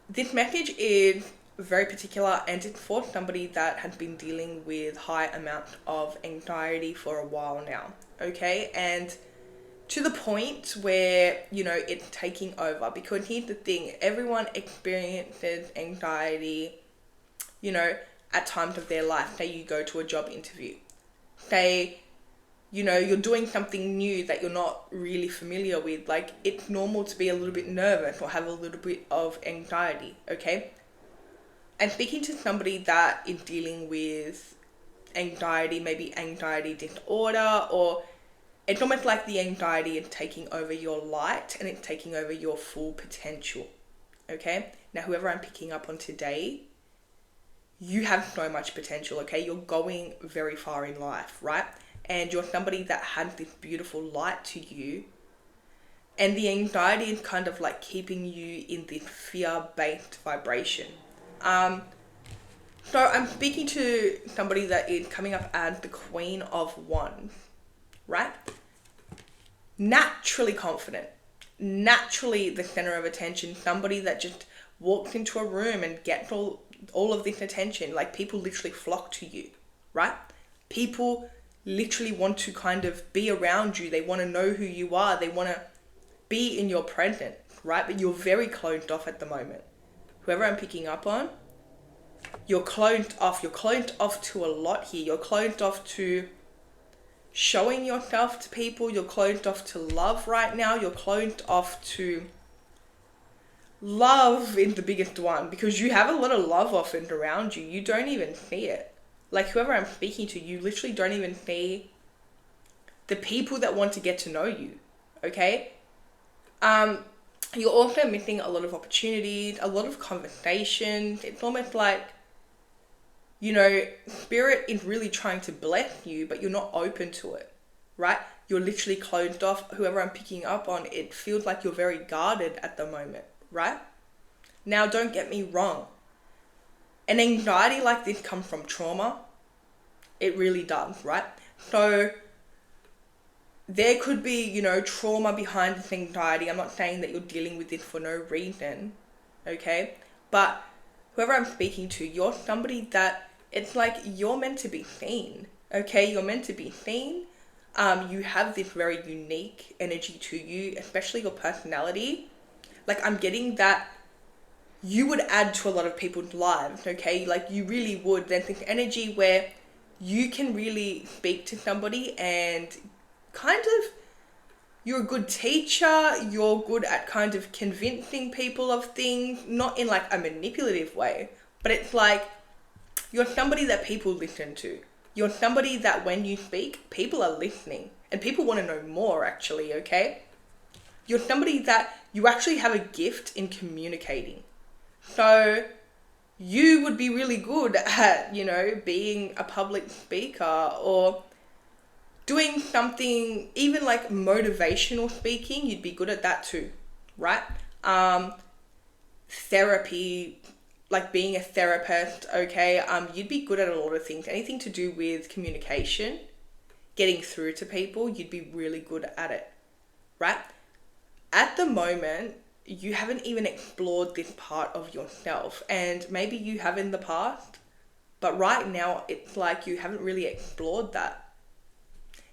This message is very particular, and it's for somebody that has been dealing with high amount of anxiety for a while now. Okay, and to the point where it's taking over, because here's the thing: everyone experiences anxiety, you know, at times of their life. Say you go to a job interview, say you're doing something new that you're not really familiar with. Like, it's normal to be a little bit nervous or have a little bit of anxiety. Okay, and speaking to somebody that is dealing with anxiety, maybe anxiety disorder, or it's almost like the anxiety is taking over your light and it's taking over your full potential. Okay, now whoever I'm picking up on today, you have so much potential. Okay, you're going very far in life, right? And you're somebody that has this beautiful light to you, and the anxiety is kind of like keeping you in this fear-based vibration. um so I'm speaking to somebody that is coming up as the Queen of Wands, right? Naturally confident, naturally the center of attention, somebody that just walks into a room and gets all of this attention. Like, people literally flock to you, right? People literally want to kind of be around you. They want to know who you are. They want to be in your presence, right? But you're very closed off at the moment. Whoever I'm picking up on, you're closed off. You're closed off to a lot here. You're closed off to showing yourself to people. You're closed off to love right now. You're closed off to love is the biggest one, because you have a lot of love often around you. You don't even see it. Like, whoever I'm speaking to, you literally don't even see the people that want to get to know you. Okay? You're also missing a lot of opportunities, a lot of conversations. It's almost like, spirit is really trying to bless you, but you're not open to it, right? You're literally closed off. Whoever I'm picking up on, it feels like you're very guarded at the moment, right? Now, don't get me wrong. An anxiety like this comes from trauma. It really does, right? So there could be, trauma behind this anxiety. I'm not saying that you're dealing with this for no reason, okay? But whoever I'm speaking to, you're somebody that it's like you're meant to be seen, okay? You're meant to be seen. You have this very unique energy to you, especially your personality. Like, I'm getting that you would add to a lot of people's lives, okay? Like, you really would. There's this energy where you can really speak to somebody and kind of, you're a good teacher. You're good at kind of convincing people of things, not in like a manipulative way, but it's like you're somebody that people listen to. You're somebody that when you speak, people are listening and people want to know more, actually, okay? You're somebody that you actually have a gift in communicating. So you would be really good at, being a public speaker, or doing something even like motivational speaking. You'd be good at that too, right? Therapy, like being a therapist, okay? You'd be good at a lot of things. Anything to do with communication, getting through to people, you'd be really good at it, right? At the moment, you haven't even explored this part of yourself, and maybe you have in the past, but right now it's like you haven't really explored that.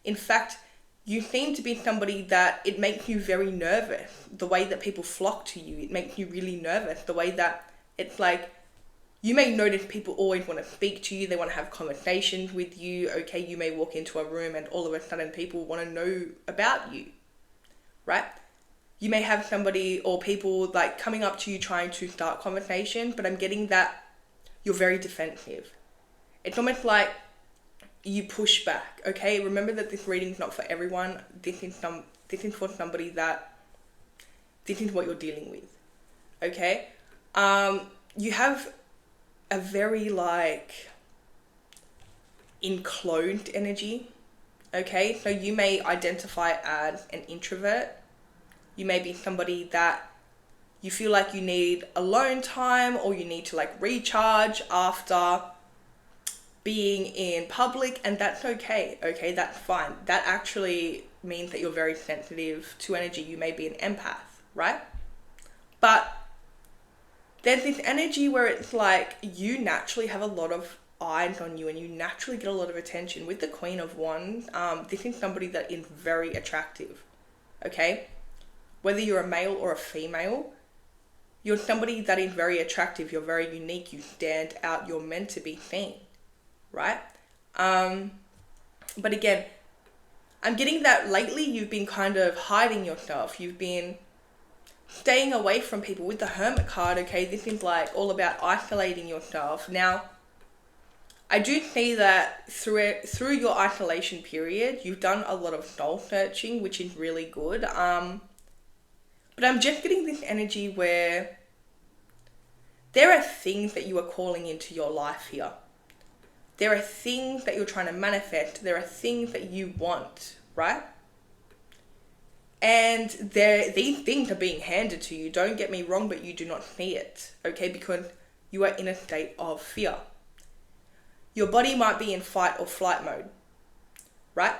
In fact, you seem to be somebody that it makes you very nervous, the way that people flock to you. It makes you really nervous, the way that it's like you may notice people always want to speak to you, they want to have conversations with you, okay? You may walk into a room and all of a sudden people want to know about you, right? You may have somebody or people like coming up to you trying to start conversation, but I'm getting that you're very defensive. It's almost like you push back, okay? Remember that this reading's not for everyone. This is for somebody that this is what you're dealing with, okay? You have a very like enclosed energy, okay? So you may identify as an introvert. You may be somebody that you feel like you need alone time, or you need to like recharge after being in public, and that's okay, that's fine. That actually means that you're very sensitive to energy. You may be an empath, right? But There's this energy where it's like you naturally have a lot of eyes on you and you naturally get a lot of attention. With the Queen of Wands, this is somebody that is very attractive, okay? Whether you're a male or a female, you're somebody that is very attractive. You're very unique. You stand out. You're meant to be seen, right? But again, I'm getting that lately you've been kind of hiding yourself. You've been staying away from people. With the Hermit card, okay, this is like all about isolating yourself. Now, I do see that through your isolation period, you've done a lot of soul searching, which is really good. But I'm just getting this energy where there are things that you are calling into your life here. There are things that you're trying to manifest. There are things that you want, right? And these things are being handed to you. Don't get me wrong, but you do not see it, okay? Because you are in a state of fear. Your body might be in fight or flight mode, right?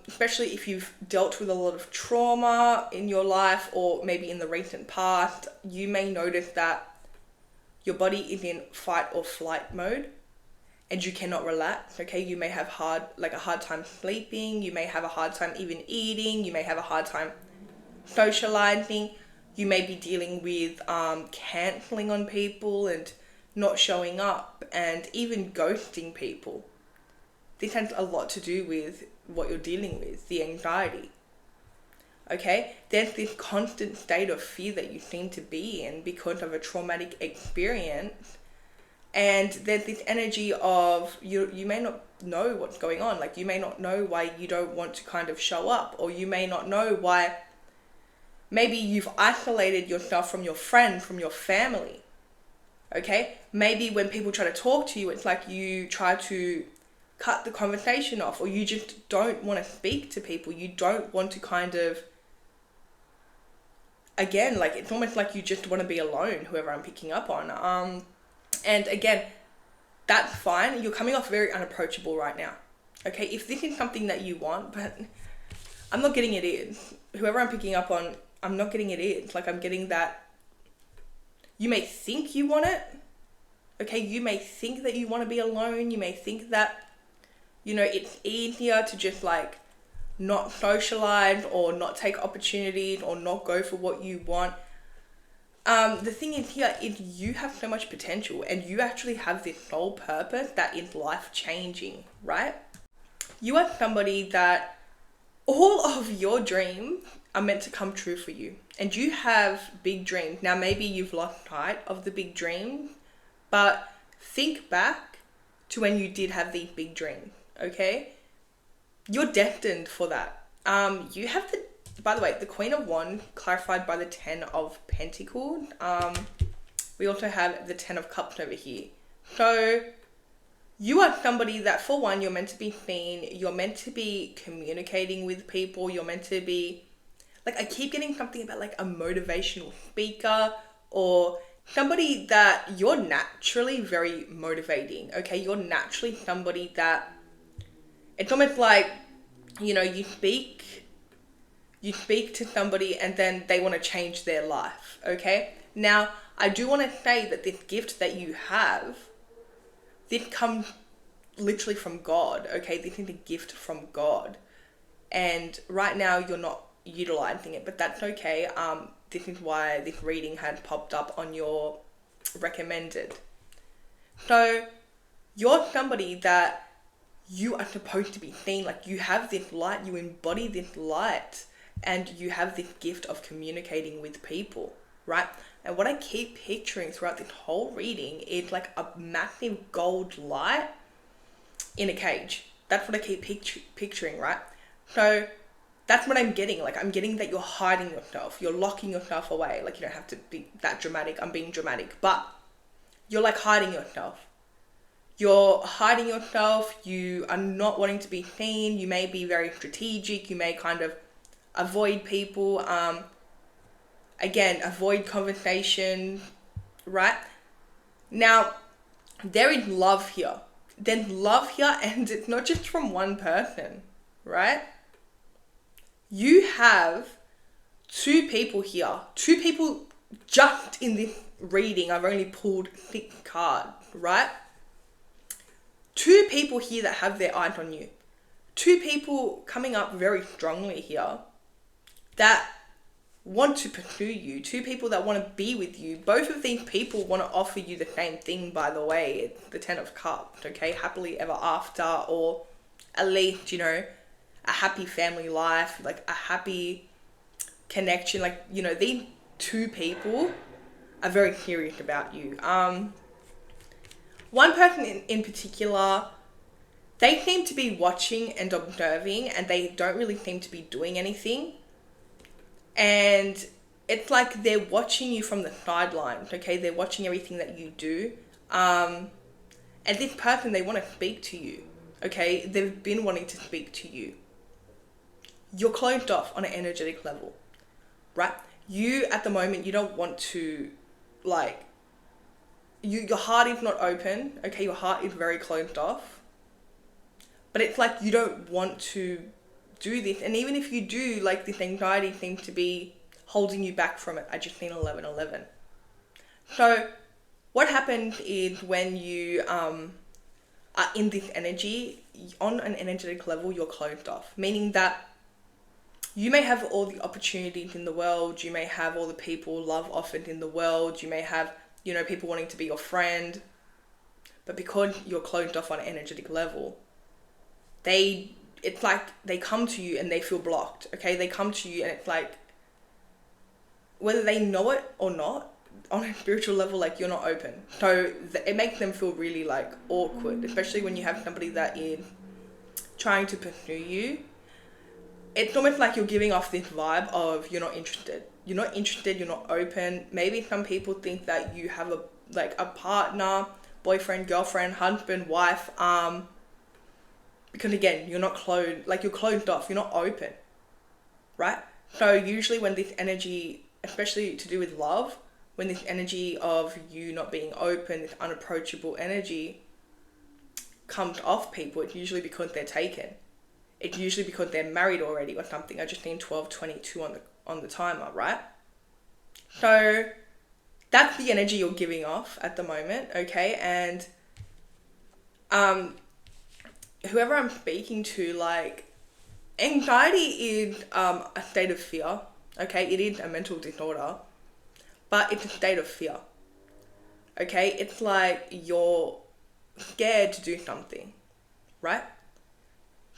Especially if you've dealt with a lot of trauma in your life or maybe in the recent past, you may notice that your body is in fight or flight mode and you cannot relax, okay? You may have a hard time sleeping. You may have a hard time even eating. You may have a hard time socializing. You may be dealing with canceling on people and not showing up and even ghosting people. This has a lot to do with what you're dealing with, the anxiety. Okay? There's this constant state of fear that you seem to be in because of a traumatic experience. And there's this energy of you may not know what's going on. Like, you may not know why you don't want to kind of show up, or you may not know why maybe you've isolated yourself from your friends, from your family. Okay? Maybe when people try to talk to you, it's like you try to cut the conversation off, or you just don't want to speak to people. You don't want to kind of, again, like, it's almost like you just want to be alone, whoever I'm picking up on. And again, that's fine. You're coming off very unapproachable right now. Okay? If this is something that you want, but I'm not getting it in. Whoever I'm picking up on, I'm not getting it in. Like, I'm getting that you may think you want it. Okay? You may think that you want to be alone. You may think that, it's easier to just like not socialize or not take opportunities or not go for what you want. The thing is here is you have so much potential and you actually have this sole purpose that is life changing, right? You are somebody that all of your dreams are meant to come true for you, and you have big dreams. Now, maybe you've lost sight of the big dreams, but think back to when you did have these big dreams, okay? You're destined for that. You have by the way, the Queen of Wands clarified by the 10 of Pentacles. We also have the 10 of Cups over here. So you are somebody that, for one, you're meant to be seen. You're meant to be communicating with people. You're meant to be, like, I keep getting something about like a motivational speaker, or somebody that you're naturally very motivating, okay? You're naturally somebody that, it's almost like, you speak to somebody and then they want to change their life, okay? Now, I do want to say that this gift that you have, this comes literally from God, okay? This is a gift from God. And right now you're not utilizing it, but that's okay. This is why this reading had popped up on your recommended. So you're somebody that you are supposed to be seen. Like, you have this light, you embody this light, and you have this gift of communicating with people, right? And what I keep picturing throughout this whole reading is like a massive gold light in a cage. That's what I keep picturing, right? So that's what I'm getting. Like, I'm getting that you're hiding yourself. You're locking yourself away. Like, you don't have to be that dramatic. I'm being dramatic. But you're like hiding yourself. You're hiding yourself. You are not wanting to be seen. You may be very strategic. You may kind of avoid people. Again, avoid conversation, right? Now, there is love here. There's love here, and it's not just from one person, right? You have two people here. Two people just in this reading, I've only pulled thick card, right? Two people here that have their eyes on you. Two people coming up very strongly here that want to pursue you. Two people that want to be with you. Both of these people want to offer you the same thing, by the way. It's the Ten of Cups, okay? Happily ever after, or at least, you know, a happy family life, like a happy connection. Like, you know, these two people are very serious about you. One person in particular, they seem to be watching and observing, and they don't really seem to be doing anything. And it's like they're watching you from the sidelines, okay? They're watching everything that you do. And this person, they want to speak to you, okay? They've been wanting to speak to you. You're closed off on an energetic level, right? You, at the moment, you don't want to, like, your heart is not open, okay? Your heart is very closed off. But it's like you don't want to do this. And even if you do, like, this anxiety seems to be holding you back from it. I just seen 1111. So what happens is when you are in this energy, on an energetic level, you're closed off. Meaning that you may have all the opportunities in the world. You may have all the people love offered in the world. You may have, you know, people wanting to be your friend. But because you're closed off on an energetic level, it's like they come to you and they feel blocked, okay? They come to you and it's like, whether they know it or not, on a spiritual level, like, you're not open. So it makes them feel really, like, awkward, especially when you have somebody that is trying to pursue you. It's almost like you're giving off this vibe of you're not interested. You're not interested, you're not open. Maybe some people think that you have a partner, boyfriend, girlfriend, husband, wife, because again, you're not closed, like, you're closed off, you're not open, right? So usually when this energy, especially to do with love, when this energy of you not being open, this unapproachable energy comes off people, it's usually because they're taken. It's usually because they're married already or something. I just seen 12:22 on the timer, right? So that's the energy you're giving off at the moment, okay? And whoever I'm speaking to, like, anxiety is a state of fear, okay? It is a mental disorder, but it's a state of fear, okay? It's like you're scared to do something, right?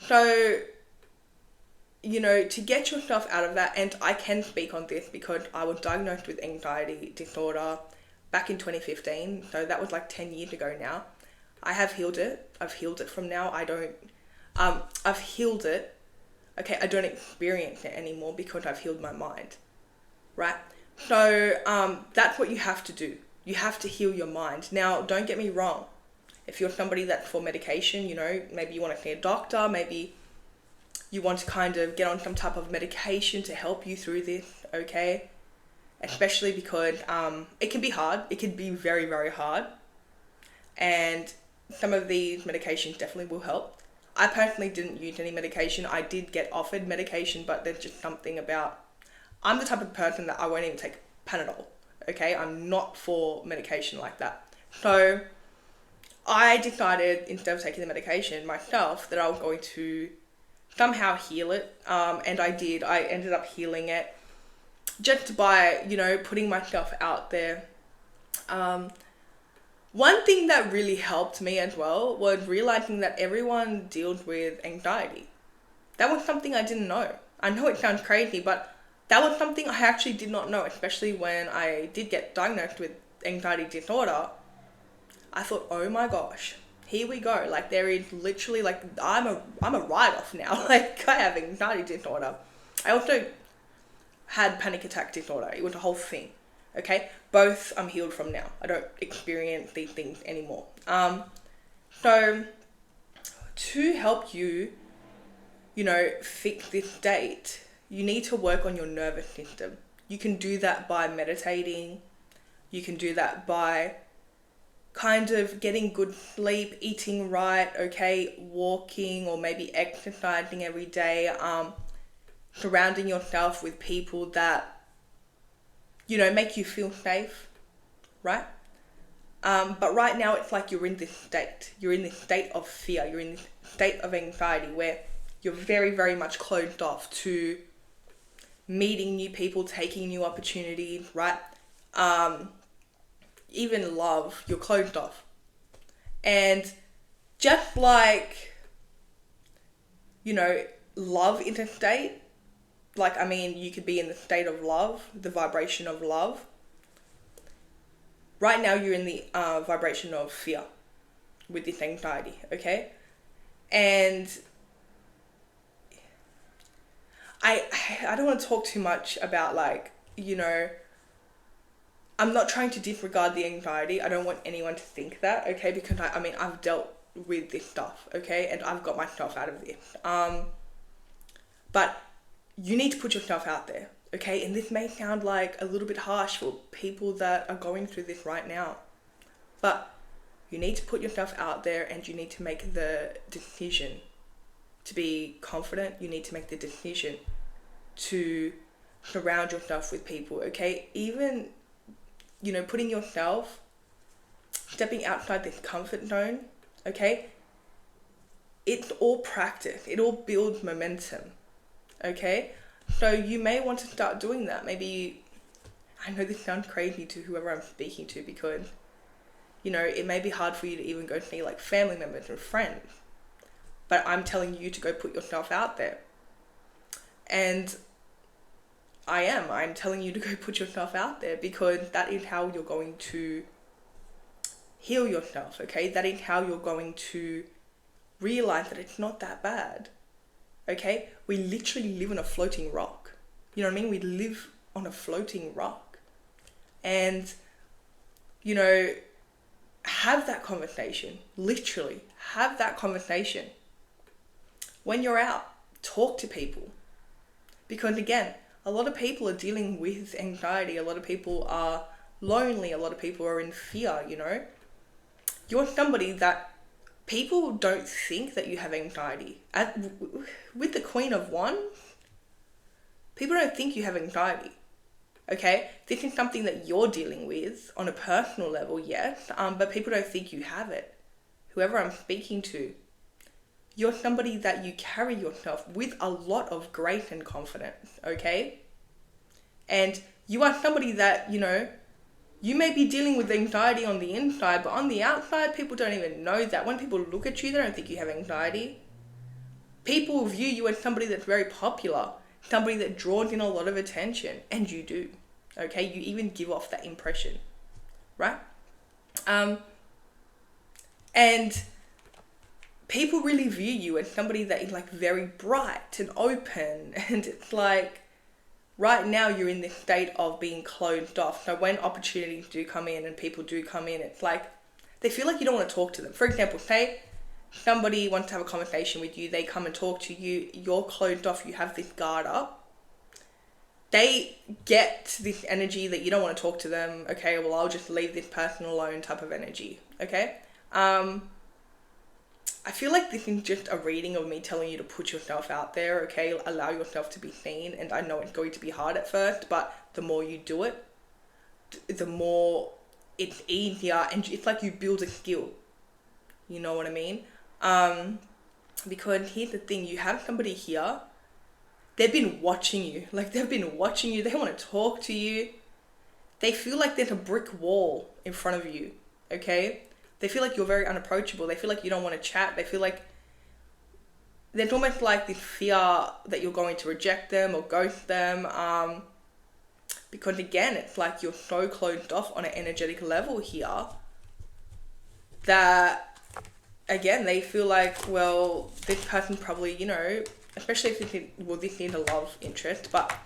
So, you know, to get yourself out of that, and I can speak on this because I was diagnosed with anxiety disorder back in 2015, so that was like 10 years ago now. I have healed it. I've healed it from now. I've healed it. Okay, I don't experience it anymore because I've healed my mind, right? So that's what you have to do. You have to heal your mind. Now, don't get me wrong. If you're somebody that's for medication, you know, maybe you want to see a doctor, maybe you want to kind of get on some type of medication to help you through this, okay? Especially because it can be hard. It can be very, very hard. And some of these medications definitely will help. I personally didn't use any medication. I did get offered medication, but there's just something about... I'm the type of person that I won't even take Panadol, okay? I'm not for medication like that. So I decided, instead of taking the medication myself, that I was going to somehow heal it. And I did. I ended up healing it just by, you know, putting myself out there. One thing that really helped me as well was realizing that everyone deals with anxiety. That was something I didn't know. I know it sounds crazy, but that was something I actually did not know, especially when I did get diagnosed with anxiety disorder. I thought, oh my gosh, here we go. Like, there is literally, like, I'm a write-off now. Like, I have anxiety disorder. I also had panic attack disorder. It was a whole thing. Okay, both I'm healed from now. I don't experience these things anymore. So to help you, you know, fix this state, you need to work on your nervous system. You can do that by meditating. You can do that by kind of getting good sleep, eating right, okay, walking or maybe exercising every day, surrounding yourself with people that, you know, make you feel safe, right? But right now it's like you're in this state. You're in this state of fear. You're in this state of anxiety where you're very, very much closed off to meeting new people, taking new opportunities, right? Um, Even love, you're closed off. And just like, you know, love in a state, like, I mean, you could be in the state of love, the vibration of love. Right now, you're in the vibration of fear with this anxiety, okay? And I, I don't want to talk too much about, like, you know, I'm not trying to disregard the anxiety. I don't want anyone to think that, okay? Because I mean, I've dealt with this stuff, okay? And I've got myself out of this. But you need to put yourself out there, okay? And this may sound like a little bit harsh for people that are going through this right now. But you need to put yourself out there and you need to make the decision to be confident. You need to make the decision to surround yourself with people, okay? Even, you know, putting yourself, stepping outside this comfort zone, okay? It's all practice. It all builds momentum, okay? So you may want to start doing that. Maybe, I know this sounds crazy to whoever I'm speaking to because, you know, it may be hard for you to even go see like family members and friends. But I'm telling you to go put yourself out there. And I'm telling you to go put yourself out there because that is how you're going to heal yourself, okay? That is how you're going to realize that it's not that bad, okay? We literally live on a floating rock. You know what I mean? We live on a floating rock. And, you know, have that conversation. Literally, have that conversation. When you're out, talk to people. Because again, a lot of people are dealing with anxiety. A lot of people are lonely. A lot of people are in fear, you know. You're somebody that people don't think that you have anxiety. With the Queen of Wands, people don't think you have anxiety. Okay? This is something that you're dealing with on a personal level, yes, but people don't think you have it. Whoever I'm speaking to, you're somebody that you carry yourself with a lot of grace and confidence, okay? And you are somebody that, you know, you may be dealing with anxiety on the inside, but on the outside, people don't even know that. When people look at you, they don't think you have anxiety. People view you as somebody that's very popular, somebody that draws in a lot of attention, and you do, okay? You even give off that impression, right? And people really view you as somebody that is like very bright and open, and it's like right now you're in this state of being closed off. So when opportunities do come in and people do come in, it's like they feel like you don't want to talk to them. For example, say somebody wants to have a conversation with you, they come and talk to you, you're closed off, you have this guard up. They get this energy that you don't want to talk to them. Okay, well, I'll just leave this person alone type of energy, okay? I feel like this is just a reading of me telling you to put yourself out there, okay? Allow yourself to be seen. And I know it's going to be hard at first, but the more you do it, the more it's easier. And it's like you build a skill. You know what I mean? Because here's the thing. You have somebody here. They've been watching you. Like, they've been watching you. They want to talk to you. They feel like there's a brick wall in front of you, okay? They feel like you're very unapproachable. They feel like you don't want to chat. They feel like there's almost like this fear that you're going to reject them or ghost them. Because again, it's like you're so closed off on an energetic level here that, again, they feel like, well, this person probably, you know, especially if this is a love interest, but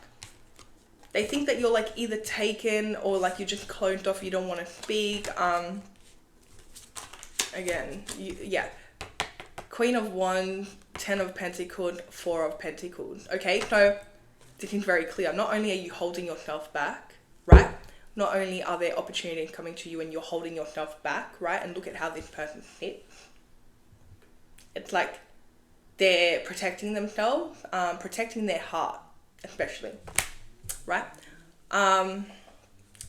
they think that you're like either taken or like you're just closed off, you don't want to speak. Again, Queen of Wands, 10 of Pentacles, 4 of Pentacles. Okay, so this is very clear. Not only are you holding yourself back, right? Not only are there opportunities coming to you and you're holding yourself back, right? And look at how this person sits. It's like they're protecting themselves, protecting their heart, especially, right?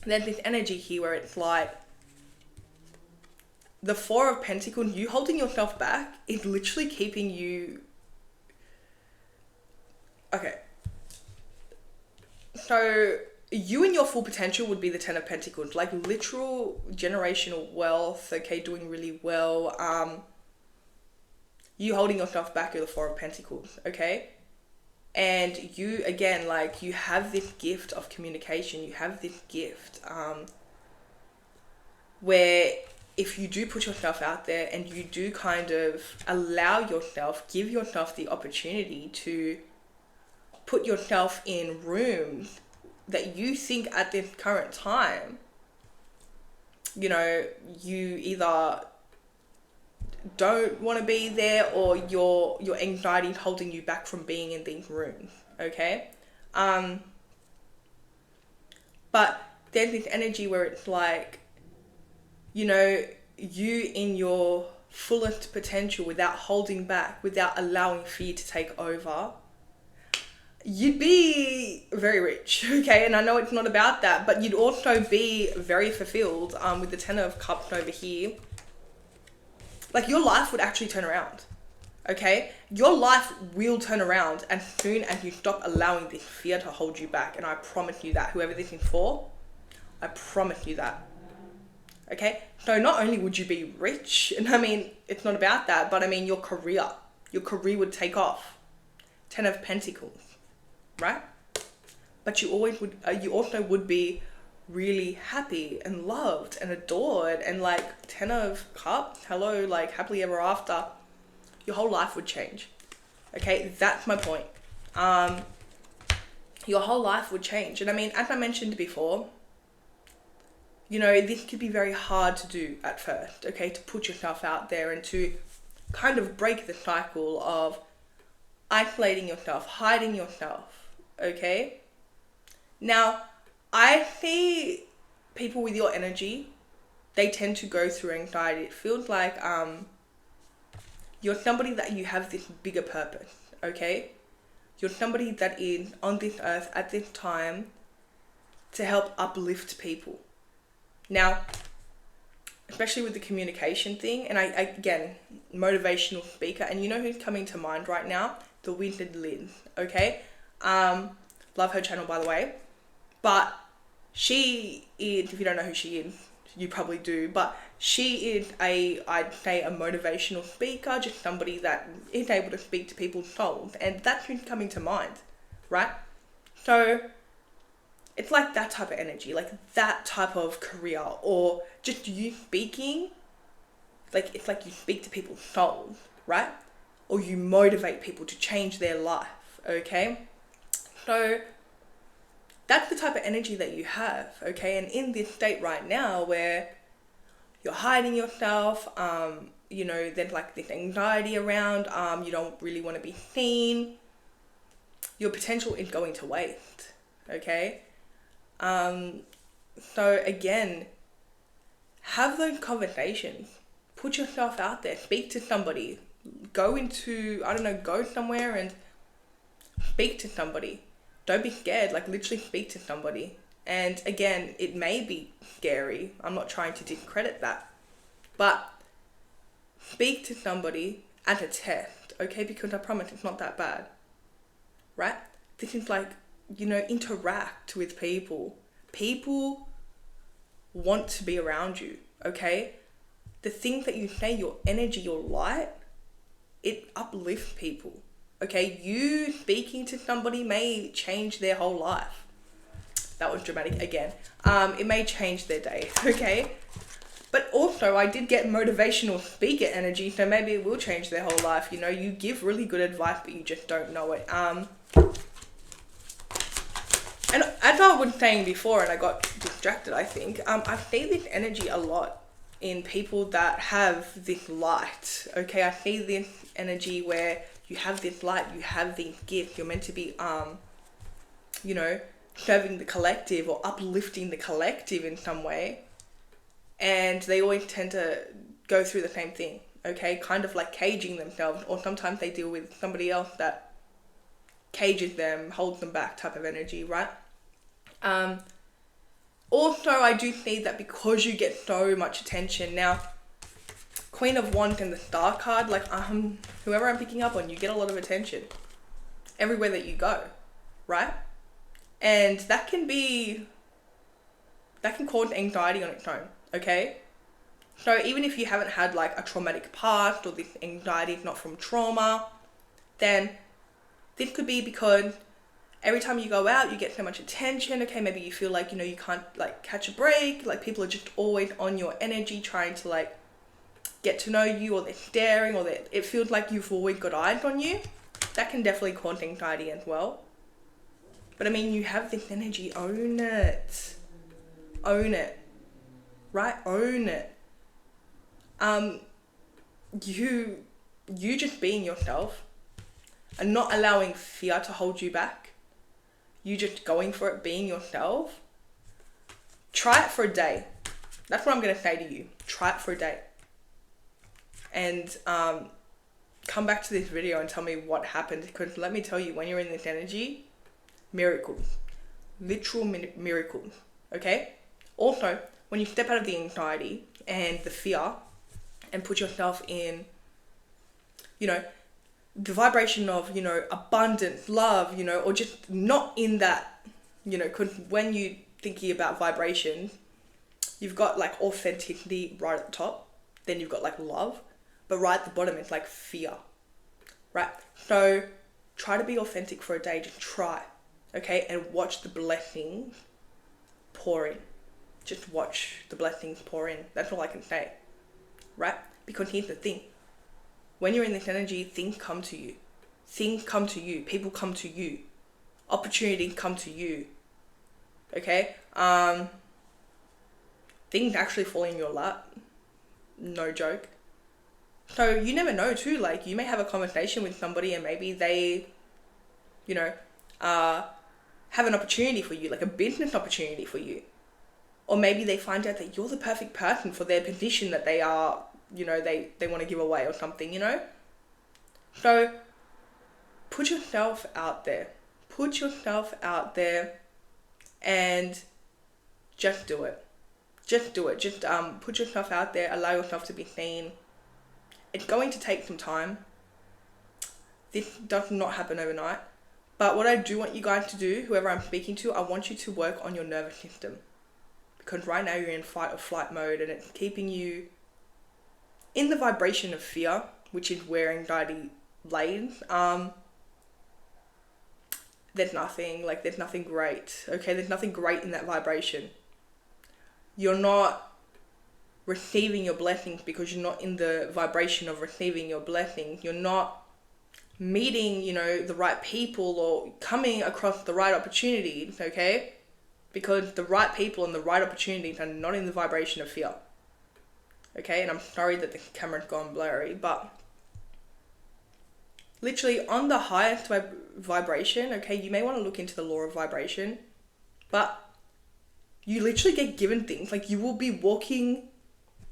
There's this energy here where it's like the Four of Pentacles, you holding yourself back is literally keeping you. Okay. So you and your full potential would be the Ten of Pentacles, like literal generational wealth, okay, doing really well. You holding yourself back are the Four of Pentacles, okay? And you, again, like you have this gift of communication, you have this gift where if you do put yourself out there and you do kind of allow yourself, give yourself the opportunity to put yourself in rooms that you think at this current time, you know, you either don't want to be there or your anxiety is holding you back from being in these rooms, okay? But there's this energy where it's like, you know, you in your fullest potential without holding back, without allowing fear to take over, you'd be very rich, okay? And I know it's not about that, but you'd also be very fulfilled with the Ten of Cups over here. Like your life would actually turn around, okay? Your life will turn around as soon as you stop allowing this fear to hold you back. And I promise you that, whoever this is for, I promise you that, okay? So not only would you be rich, and I mean, it's not about that, but I mean your career would take off. Ten of Pentacles, right? But you always would, you also would be really happy and loved and adored, and like Ten of Cups, hello, like happily ever after. Your whole life would change, okay? That's my point. Your whole life would change. And I mean, as I mentioned before, you know, this could be very hard to do at first, okay? To put yourself out there and to kind of break the cycle of isolating yourself, hiding yourself, okay? Now, I see people with your energy, they tend to go through anxiety. It feels like you're somebody that you have this bigger purpose, okay? You're somebody that is on this earth at this time to help uplift people. Now, especially with the communication thing, and I again, motivational speaker, and you know who's coming to mind right now? The Winded Liz, okay? Love her channel, by the way. But she is, if you don't know who she is, you probably do, but she is I'd say a motivational speaker, just somebody that is able to speak to people's souls, and that's who's coming to mind, right? So it's like that type of energy, like that type of career, or just you speaking, like it's like you speak to people's souls, right? Or you motivate people to change their life, okay? So that's the type of energy that you have, okay? And in this state right now where you're hiding yourself, you know, there's like this anxiety around, you don't really want to be seen, your potential is going to waste, okay? So again, have those conversations, put yourself out there, speak to somebody, go into, I don't know, go somewhere and speak to somebody. Don't be scared, like literally speak to somebody. And again, it may be scary. I'm not trying to discredit that. But speak to somebody as a test, okay? Because I promise it's not that bad, right? This is like, you know, interact with people. People want to be around you, okay? The things that you say, your energy, your light, it uplifts people. Okay, you speaking to somebody may change their whole life. That was dramatic again. It may change their day, okay? But also, I did get motivational speaker energy, so maybe it will change their whole life. You know, you give really good advice, but you just don't know it. And as I was saying before, and I got distracted, I think, I see this energy a lot in people that have this light, okay? I see this energy where you have this light, you have these gifts, you're meant to be, you know, serving the collective or uplifting the collective in some way. And they always tend to go through the same thing, okay? Kind of like caging themselves, or sometimes they deal with somebody else that cages them, holds them back type of energy, right? Also, I do think that because you get so much attention now, Queen of Wands and the Star card, like whoever I'm picking up on, you get a lot of attention everywhere that you go, right? And that can cause anxiety on its own, okay? So even if you haven't had like a traumatic past, or this anxiety is not from trauma, then this could be because every time you go out, you get so much attention. Okay, maybe you feel like, you can't like catch a break. Like people are just always on your energy, trying to like get to know you, or they're staring, or it feels like you've always got eyes on you. That can definitely cause anxiety as well. But I mean, you have this energy, own it. Own it. Right? Own it. You just being yourself and not allowing fear to hold you back. You just going for it, being yourself. Try it for a day. That's what I'm going to say to you. Try it for a day. And come back to this video and tell me what happened. Because let me tell you, when you're in this energy, miracles. Literal miracles. Okay? Also, when you step out of the anxiety and the fear and put yourself in, the vibration of, abundance, love, or just not in that, because when you thinking about vibration, you've got like authenticity right at the top, then you've got like love, but right at the bottom it's like fear, right? So try to be authentic for a day, just try, okay? And watch the blessings pour in. Just watch the blessings pour in. That's all I can say, right? Because here's the thing. When you're in this energy, things come to you. Things come to you. People come to you. Opportunities come to you. Okay? Things actually fall in your lap. No joke. So you never know too. Like, you may have a conversation with somebody and maybe they, have an opportunity for you, like a business opportunity for you. Or maybe they find out that you're the perfect person for their position that they are, they want to give away or something, So put yourself out there. Put yourself out there and just do it. Just do it. Just put yourself out there. Allow yourself to be seen. It's going to take some time. This does not happen overnight. But what I do want you guys to do, whoever I'm speaking to, I want you to work on your nervous system. Because right now you're in fight or flight mode and it's keeping you in the vibration of fear, which is where anxiety lays. There's nothing great, okay? There's nothing great in that vibration. You're not receiving your blessings because you're not in the vibration of receiving your blessings. You're not meeting, the right people or coming across the right opportunities, okay? Because the right people and the right opportunities are not in the vibration of fear. Okay, and I'm sorry that the camera's gone blurry, but literally on the highest vibration, okay, you may want to look into the law of vibration, but you literally get given things. Like, you will be walking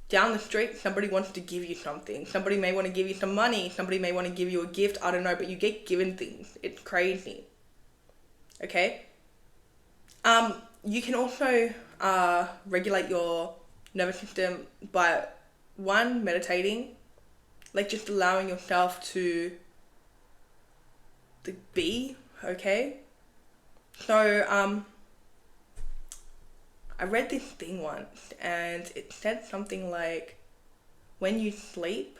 down the street, somebody wants to give you something. Somebody may want to give you some money. Somebody may want to give you a gift. I don't know, but you get given things. It's crazy. Okay? You can also regulate your nervous system by, one, meditating, like just allowing yourself to be, okay? So, I read this thing once and it said something like, when you sleep,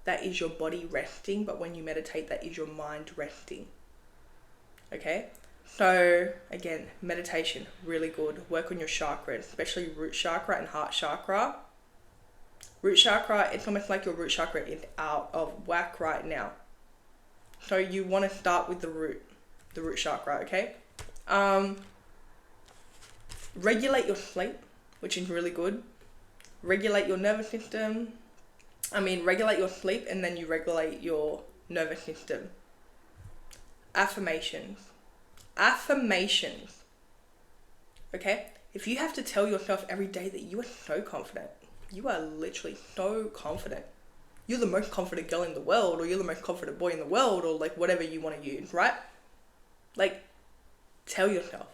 that is your body resting, but when you meditate, that is your mind resting. Okay? So again, meditation, really good. Work on your chakras, especially root chakra and heart chakra. Root chakra, it's almost like your root chakra is out of whack right now. So you want to start with the root chakra, okay? Regulate your sleep, which is really good. Regulate your nervous system. Regulate your sleep and then you regulate your nervous system. Affirmations. Okay? If you have to tell yourself every day that you are so confident, you are literally so confident. You're the most confident girl in the world, or you're the most confident boy in the world, or like whatever you want to use, right? Like, tell yourself.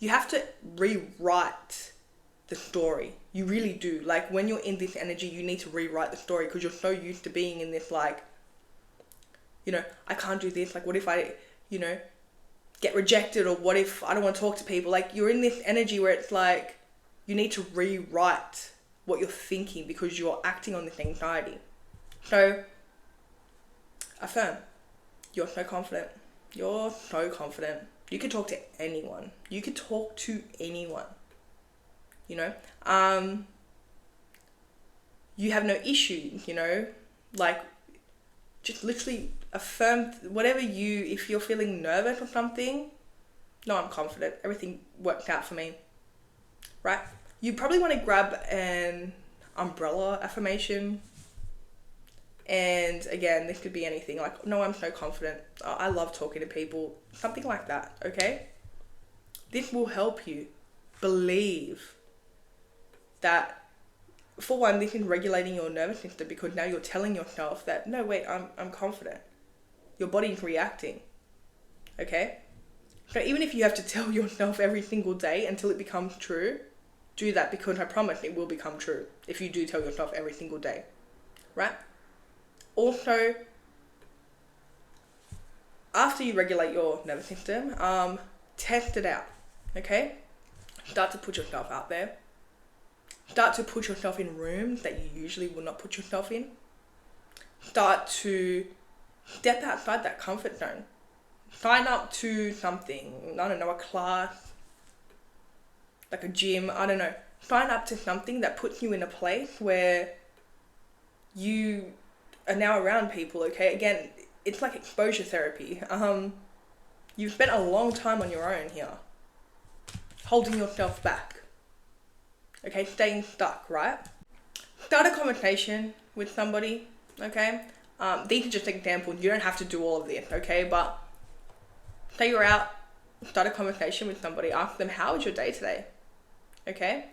you have to rewrite the story. You really do. Like, when you're in this energy, you need to rewrite the story, because you're so used to being in this, like, I can't do this. Like, what if I, get rejected, or what if I don't want to talk to people? Like, you're in this energy where it's like, you need to rewrite what you're thinking, because you're acting on this anxiety. So, affirm. You're so confident. You're so confident. You can talk to anyone. You can talk to anyone. You have no issue, like, just literally affirm whatever if you're feeling nervous or something. No, I'm confident. Everything worked out for me, right? You probably want to grab an umbrella affirmation. And again, this could be anything, like, no, I'm so confident. I love talking to people. Something like that, okay? This will help you believe that, for one, this is regulating your nervous system, because now you're telling yourself that, no, wait, I'm confident. Your body's reacting, okay? So even if you have to tell yourself every single day until it becomes true, do that, because I promise it will become true if you do tell yourself every single day, right? Also, after you regulate your nervous system, test it out, okay? Start to put yourself out there. Start to put yourself in rooms that you usually will not put yourself in. Start to step outside that comfort zone. Sign up to something, I don't know, a class, like a gym, I don't know. Sign up to something that puts you in a place where you are now around people, okay? Again, it's like exposure therapy. You've spent a long time on your own here, holding yourself back, okay? Staying stuck, right? Start a conversation with somebody, okay? These are just examples. You don't have to do all of this, okay? But say you're out, start a conversation with somebody. Ask them, how was your day today? Okay?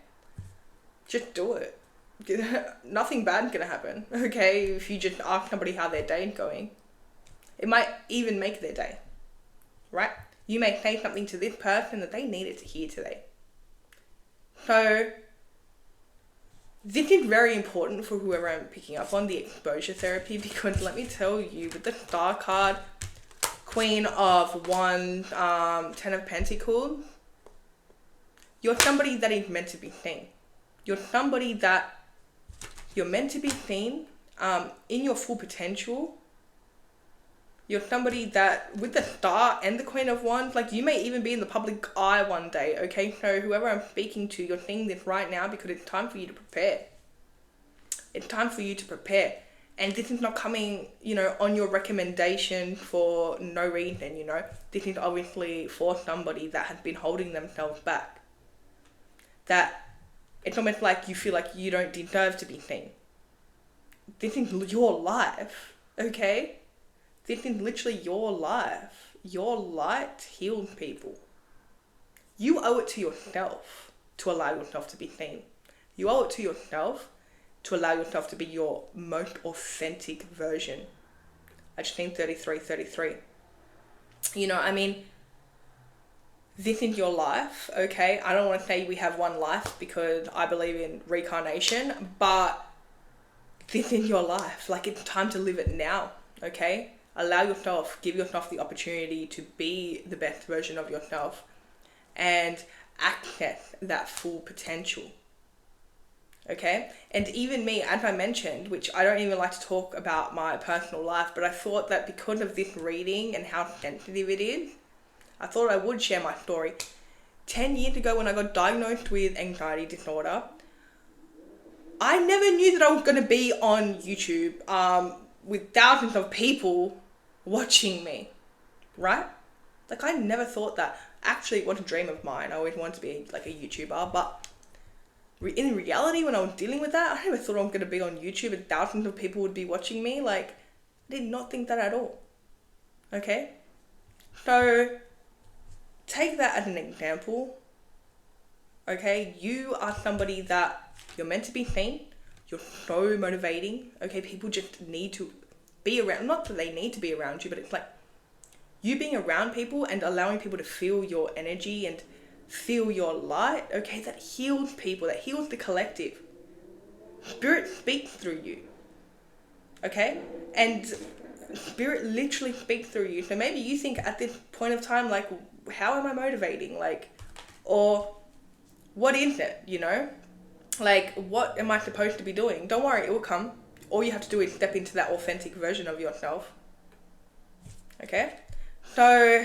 Just do it. Nothing bad's gonna happen, okay? If you just ask somebody how their day's going. It might even make their day, right? You may say something to this person that they needed to hear today. So, this is very important for whoever I'm picking up on, the exposure therapy, because let me tell you, with the Star card, Queen of Wands, 10 of Pentacles, you're somebody that is meant to be seen. You're somebody that you're meant to be seen in your full potential. You're somebody that, with the Star and the Queen of Wands, like, you may even be in the public eye one day, okay? So whoever I'm speaking to, you're seeing this right now because it's time for you to prepare. It's time for you to prepare. And this is not coming, on your recommendation for no reason, This is obviously for somebody that has been holding themselves back. That it's almost like you feel like you don't deserve to be seen. This is your life, okay? This is literally your life. Your light heals people. You owe it to yourself to allow yourself to be seen. You owe it to yourself to allow yourself to be your most authentic version. I just think 33. This is your life, okay? I don't want to say we have one life because I believe in reincarnation, but this is your life. Like, it's time to live it now, okay? Allow yourself, give yourself the opportunity to be the best version of yourself and access that full potential, okay? And even me, as I mentioned, which I don't even like to talk about my personal life, but I thought that because of this reading and how sensitive it is, I thought I would share my story. 10 years ago, when I got diagnosed with anxiety disorder, I never knew that I was going to be on YouTube with thousands of people watching me, right? Like, I never thought that. Actually, it was a dream of mine. I always wanted to be like a YouTuber, but in reality, when I was dealing with that, I never thought I was going to be on YouTube and thousands of people would be watching me. Like, I did not think that at all, okay? So, take that as an example, okay? You are somebody that you're meant to be seen. You're so motivating, okay? People just need to be around, not that they need to be around you, but it's like you being around people and allowing people to feel your energy and feel your light, okay, that heals people, that heals the collective. Spirit speaks through you, okay? And spirit literally speaks through you. So maybe you think at this point of time, like, how am I motivating? Like, or what is it, you know? Like, what am I supposed to be doing? Don't worry, it will come. All you have to do is step into that authentic version of yourself. Okay? So,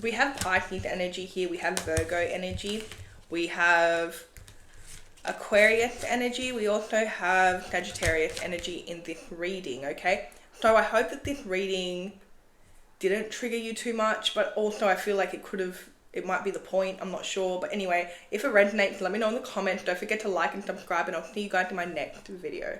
we have Pisces energy here. We have Virgo energy. We have Aquarius energy. We also have Sagittarius energy in this reading, okay? So, I hope that this reading didn't trigger you too much, but also I feel like it might be the point, I'm not sure. But anyway, if it resonates, let me know in the comments. Don't forget to like and subscribe, and I'll see you guys in my next video.